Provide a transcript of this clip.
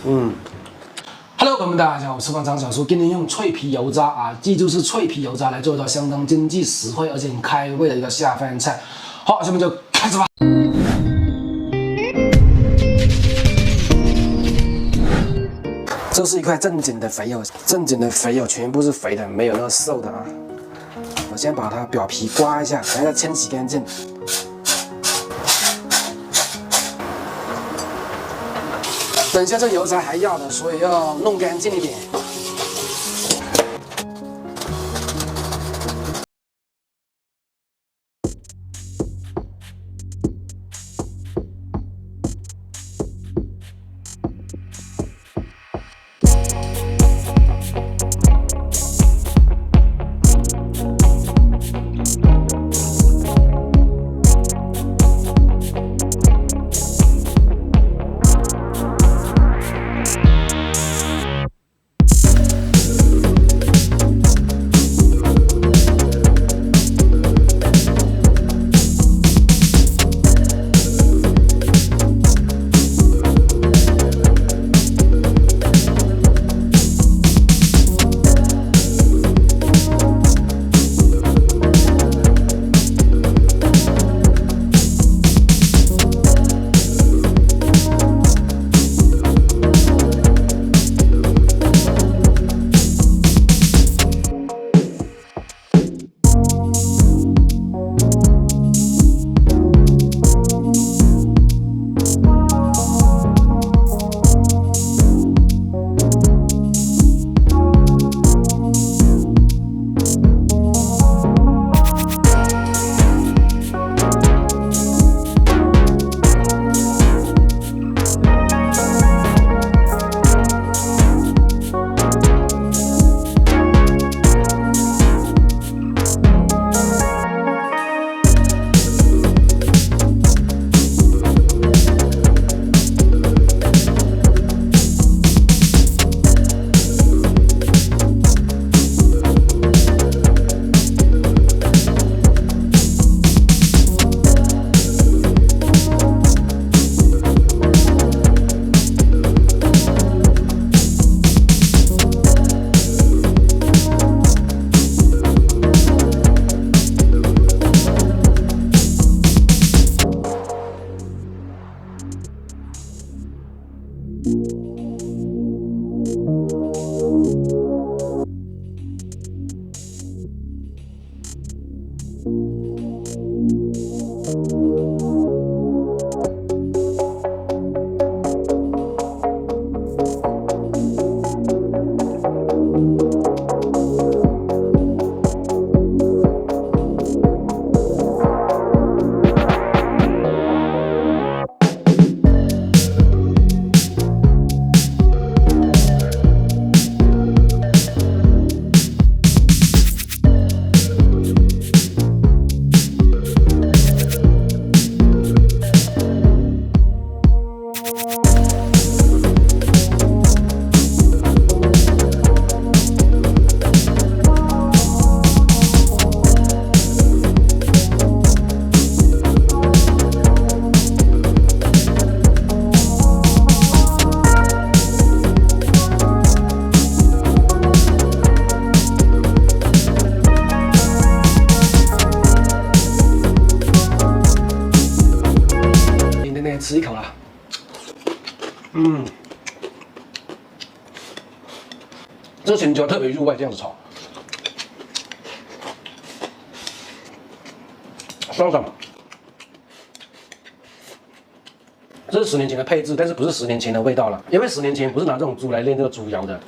Hello， 朋友们，大家好，我是补王张小厨。今天用脆皮油渣啊，记住是脆皮油渣来做一道相当经济实惠而且很开胃的一个下饭菜。好，下面就开始吧。这是一块正经的肥肉，正经的肥肉全部是肥的，没有那个瘦的啊。我先把它表皮刮一下，等一下清洗干净。等一下这油渣还要的，所以要弄干净一点。吃一口啦，这青椒特别入味，这样子炒，爽爽。这是10年前的配置，但是不是10年前的味道了，因为10年前不是拿这种猪来炼这个猪油的。